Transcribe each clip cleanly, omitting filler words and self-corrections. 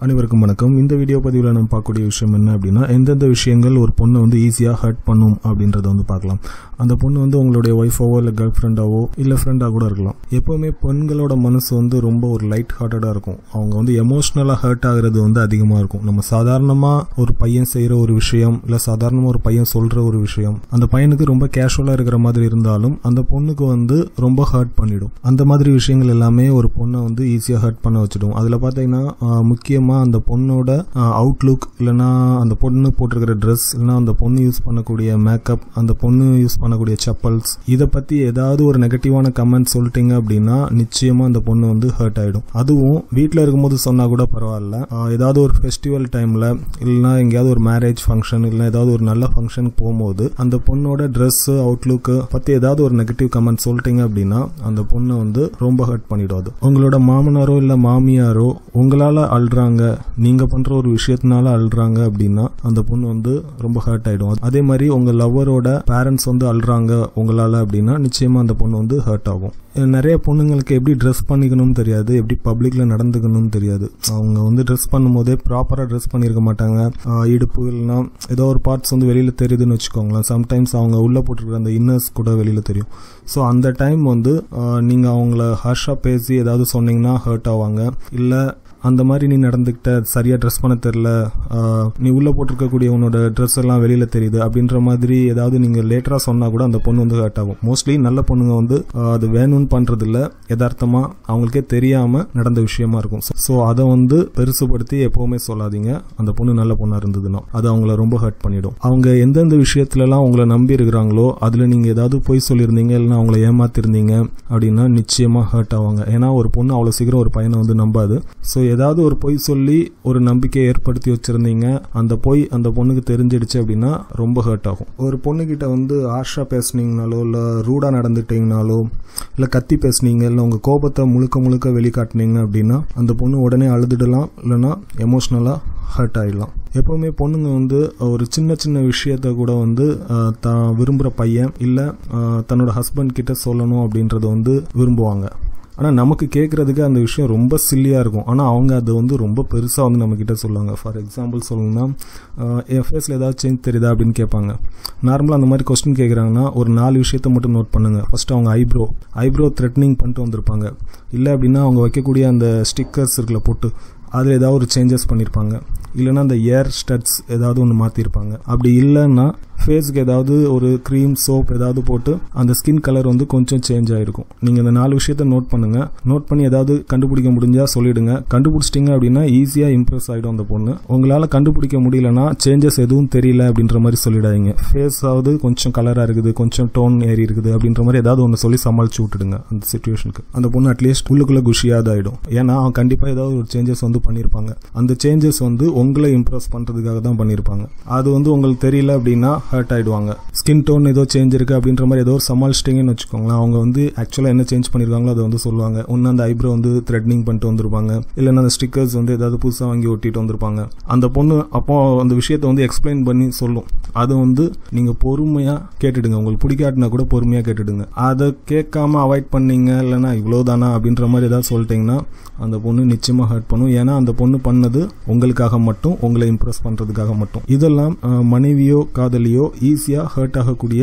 அனைவருக்கும் வணக்கம். இந்த வீடியோ பதிவில் நம்ம பார்க்கக்கூடிய விஷயம் என்ன அப்படின்னா, எந்தெந்த விஷயங்கள் ஒரு பொண்ணை வந்து ஈஸியாக ஹர்ட் பண்ணும் அப்படின்றத வந்து பார்க்கலாம். அந்த பொண்ணு வந்து உங்களுடைய ஒய்ஃபாவோ இல்லை கேர்ள் ஃப்ரெண்டாவோ இல்லை ஃப்ரெண்டாக கூட இருக்கலாம். எப்போவுமே பெண்களோட மனசு வந்து ரொம்ப ஒரு லைட் ஹார்ட்டடாக இருக்கும். அவங்க வந்து எமோஷ்னலாக ஹர்ட் ஆகிறது வந்து அதிகமாக இருக்கும். நம்ம சாதாரணமாக ஒரு பையன் செய்கிற ஒரு விஷயம் இல்லை சாதாரணமாக ஒரு பையன் சொல்கிற ஒரு விஷயம் அந்த பையனுக்கு ரொம்ப கேஷுவலாக இருக்கிற மாதிரி இருந்தாலும் அந்த பொண்ணுக்கு வந்து ரொம்ப ஹர்ட் பண்ணிடும். அந்த மாதிரி விஷயங்கள் எல்லாமே ஒரு பொண்ணை வந்து ஈஸியாக ஹர்ட் பண்ண வச்சிடும். அதில் பார்த்தீங்கன்னா முக்கியமாக அந்த பொண்ணோட அவுட்லுக், இல்லைனா அந்த பொண்ணு போட்டிருக்கிற ட்ரெஸ், இல்லைனா அந்த பொண்ணு யூஸ் பண்ணக்கூடிய மேக்கப், அந்த பொண்ணு யூஸ் பண்ணக்கூடிய செப்பல்ஸ், இதை பற்றி ஏதாவது ஒரு நெகட்டிவான கமெண்ட் சொல்லிட்டீங்க அப்படின்னா நிச்சயமாக அந்த பொண்ணு வந்து ஹர்ட் ஆகிடும். அதுவும் வீட்டில் இருக்கும்போது சொன்னால் கூட பரவாயில்ல, ஏதாவது ஒரு ஃபெஸ்டிவல் டைமில் இல்லைனா எங்கேயாவது ஒரு மேரேஜ் ஃபங்க்ஷன் இல்லை ஏதாவது ஒரு நல்ல ஃபங்க்ஷனுக்கு போகும்போது அந்த பொண்ணோட ட்ரெஸ்ஸு அவுட்லுக்கு பற்றி ஏதாவது ஒரு நெகட்டிவ் கமெண்ட் சொல்லிட்டீங்க அப்படின்னா அந்த பொண்ணை வந்து ரொம்ப ஹர்ட் பண்ணிடும். அது உங்களோட மாமனாரோ இல்லை மாமியாரோ உங்களால் அழுறாங்க, நீங்க பண்ற ஒரு விஷயத்தினால அழுறாங்க அப்படின்னா அந்த பொண்ணு வந்து ரொம்ப ஹர்ட் ஆயிடும். அதே மாதிரி உங்க லவ்வரோட பேரண்ட்ஸ் வந்து அழுறாங்க உங்களால அப்படின்னா நிச்சயமா அந்த பொண்ணு வந்து ஹர்ட் ஆகும். நிறைய பொண்ணுங்களுக்கு எப்படி ட்ரெஸ் பண்ணிக்கணும்னு தெரியாது, எப்படி பப்ளிக்ல நடந்துக்கணும்னு தெரியாது. அவங்க வந்து ட்ரெஸ் பண்ணும் போதே ப்ராப்பரா ட்ரெஸ் பண்ணிருக்க மாட்டாங்க. இடுப்பு இல்லைன்னா ஏதோ ஒரு பார்ட்ஸ் வந்து வெளியில தெரியுதுன்னு வச்சுக்கோங்களேன். சம்டைம்ஸ் அவங்க உள்ள போட்டிருக்கிற அந்த இன்னர்ஸ் கூட வெளியில தெரியும். ஸோ அந்த டைம் வந்து நீங்க அவங்கள ஹர்ஷா பேசி ஏதாவது சொன்னீங்கன்னா ஹர்ட் ஆவாங்க. இல்லை அந்த மாதிரி நீ நடந்துக்கிட்ட, சரியா ட்ரெஸ் பண்ண தெரியல, நீ உள்ள போட்டிருக்கக்கூடிய உன்னோட ட்ரெஸ் எல்லாம் வெளியில தெரியுது அப்படின்ற மாதிரி ஏதாவது நீங்க லேட்டரா சொன்னா கூட அந்த பொண்ணு வந்து ஹர்ட் ஆகும். மோஸ்ட்லி நல்ல பொண்ணுங்க வந்து அது வேணும்னு பண்றது இல்ல, யதார்த்தமா அவங்களுக்கே தெரியாம நடந்த விஷயமா இருக்கும். ஸோ அதை வந்து பெருசுபடுத்தி எப்பவுமே சொல்லாதீங்க. அந்த பொண்ணு நல்ல பொண்ணா இருந்ததுன்னா அது அவங்கள ரொம்ப ஹர்ட் பண்ணிடும். அவங்க எந்தெந்த விஷயத்துல எல்லாம் உங்களை நம்பி இருக்கிறாங்களோ அதுல நீங்க ஏதாவது பொய் சொல்லியிருந்தீங்க இல்லைன்னா அவங்கள ஏமாத்திருந்தீங்க அப்படின்னா நிச்சயமா ஹர்ட் ஆவாங்க. ஏன்னா ஒரு பொண்ணு அவ்வளவு சீக்கிரம் ஒரு பையனை வந்து நம்பாது. ஸோ ஏதாவது ஒரு பொய் சொல்லி ஒரு நம்பிக்கையை ஏற்படுத்தி வச்சிருந்தீங்க, அந்த பொய் அந்த பொண்ணுக்கு தெரிஞ்சிடுச்சு அப்படின்னா ரொம்ப ஹர்ட் ஆகும். ஒரு பொண்ணுகிட்ட வந்து ஹார்ஷா பேசுனீங்கனாலோ இல்லை ரூடா நடந்துட்டீங்கனாலோ இல்லை கத்தி பேசுனீங்க இல்லை உங்க கோபத்தை முழுக்க வெளிக்காட்டினீங்க அப்படின்னா அந்த பொண்ணு உடனே அழுதுடலாம், இல்லைன்னா எமோஷ்னலா ஹர்ட் ஆயிடலாம். எப்பவுமே பொண்ணுங்க வந்து ஒரு சின்ன விஷயத்த கூட வந்து தான் விரும்புகிற பையன் இல்லை தன்னோட ஹஸ்பண்ட் கிட்ட சொல்லணும் அப்படின்றத வந்து விரும்புவாங்க. ஆனால் நமக்கு கேட்கறதுக்கு அந்த விஷயம் ரொம்ப சில்லியாக இருக்கும். ஆனால் அவங்க அதை வந்து ரொம்ப பெருசாக வந்து நம்மக்கிட்ட சொல்லுவாங்க. ஃபார் எக்ஸாம்பிள் சொல்லணும்னா, என் ஃபேஸில் ஏதாவது சேஞ்ச் தெரியுதா அப்படின்னு கேட்பாங்க. நார்மலாக அந்த மாதிரி கொஸ்டின் கேட்குறாங்கன்னா ஒரு 4 விஷயத்த மட்டும் நோட் பண்ணுங்கள். ஃபர்ஸ்ட் அவங்க ஐப்ரோ த்ரெட்னிங் பண்ணிட்டு வந்திருப்பாங்க. இல்லை அப்படின்னா அவங்க வைக்கக்கூடிய அந்த ஸ்டிக்கர்ஸ் இருக்குல்ல போட்டு அதில் ஏதாவது ஒரு சேஞ்சஸ் பண்ணியிருப்பாங்க. இல்லைன்னா அந்த ஏர் ஸ்டட்ஸ் ஏதாவது ஒன்று மாற்றிருப்பாங்க. அப்படி இல்லைன்னா ஃபேஸுக்கு ஏதாவது ஒரு க்ரீம் சோப் ஏதாவது போட்டு அந்த ஸ்கின் கலர் வந்து கொஞ்சம் சேஞ்ச் ஆகிருக்கும். நீங்கள் இந்த 4 விஷயத்த நோட் பண்ணுங்கள். நோட் பண்ணி ஏதாவது கண்டுபிடிக்க முடிஞ்சால் சொல்லிடுங்க. கண்டுபிடிச்சிட்டிங்க அப்படின்னா ஈஸியாக இம்ப்ரெஸ் ஆகிடும் அந்த பொண்ணு. உங்களால் கண்டுபிடிக்க முடியலன்னா சேஞ்சஸ் எதுவும் தெரியல அப்படின்ற மாதிரி சொல்லிடாதீங்க. ஃபேஸாவது கொஞ்சம் கலராக இருக்குது, கொஞ்சம் டோன் ஏறி இருக்குது அப்படின்ற மாதிரி ஏதாவது ஒன்று சொல்லி சமாளிச்சு விட்டுடுங்க அந்த சிச்சுவேஷனுக்கு. அந்த பொண்ணு அட்லீஸ்ட் உள்ளுக்குள்ளே குஷியாக ஆகிடும். ஏன்னா அவன் கண்டிப்பாக ஏதாவது ஒரு சேஞ்சஸ் வந்து பண்ணியிருப்பாங்க. அந்த சேஞ்சஸ் வந்து உங்களை இம்ப்ரெஸ் பண்ணுறதுக்காக தான் பண்ணியிருப்பாங்க. அது வந்து உங்களுக்கு தெரியல அப்படின்னா ஹர்ட் ஆயிடுவாங்க. ஸ்கின் டோன் ஏதோ சேஞ்ச் இருக்கு அப்படின்ற மாதிரி ஏதோ ஒரு சமாளிச்சிட்டிங்கன்னு வச்சுக்கோங்களேன். அவங்க வந்து ஆக்சுவலாக என்ன சேஞ்ச் பண்ணியிருக்காங்களோ அதை வந்து சொல்லுவாங்க. ஒன்று அந்த ஐப்ரோ வந்து த்ரெட்னிங் பண்ணிட்டு வந்திருப்பாங்க, இல்லைன்னா அந்த ஸ்டிக்கர்ஸ் வந்து ஏதாவது புதுசாக வாங்கி ஒட்டிட்டு வந்திருப்பாங்க. அந்த பொண்ணு அப்போ அந்த விஷயத்தை வந்து எக்ஸ்பிளைன் பண்ணி சொல்லும். அதை வந்து நீங்கள் பொறுமையாக கேட்டுடுங்க. உங்களுக்கு பிடிக்காட்டினா கூட பொறுமையாக கேட்டுடுங்க. அதை கேட்காம அவாய்ட் பண்ணீங்க, இல்லைன்னா இவ்வளோதானா அப்படின்ற மாதிரி ஏதாவது சொல்லிட்டீங்கன்னா அந்த பொண்ணு நிச்சயமாக ஹர்ட் பண்ணும். ஏன்னா அந்த பொண்ணு பண்ணது உங்களுக்காக மட்டும், உங்களை இம்ப்ரெஸ் பண்ணுறதுக்காக மட்டும். இதெல்லாம் மனைவியோ காதலியோ ஈஸியா ஹர்ட் ஆகக்கூடிய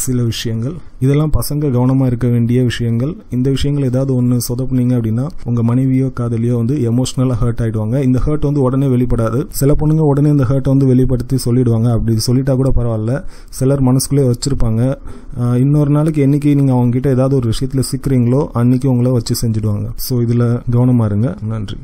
சில விஷயங்கள். இதெல்லாம் பசங்க கவனமா இருக்க வேண்டிய விஷயங்கள். இந்த விஷயங்கள் ஏதாவது ஒன்று சொதப்புனீங்க அப்படின்னா உங்க மனைவியோ காதலியோ வந்து எமோஷனலா ஹர்ட் ஆயிடுவாங்க. இந்த ஹர்ட் வந்து உடனே வெளிப்படாது. சில பொண்ணுங்க உடனே இந்த ஹர்ட் வந்து வெளிப்படுத்தி சொல்லிடுவாங்க. அப்படி சொல்லிட்டா கூட பரவாயில்ல, சிலர் மனசுக்குள்ளே வச்சிருப்பாங்க. இன்னொரு நாளைக்கு என்னைக்கு நீங்க அவங்க கிட்ட ஏதாவது ஒரு விஷயத்துல சிக்கிறீங்களோ அன்னைக்கு உங்களை வச்சு செஞ்சிடுவாங்க. ஸோ இதுல கவனமா இருங்க. நன்றி.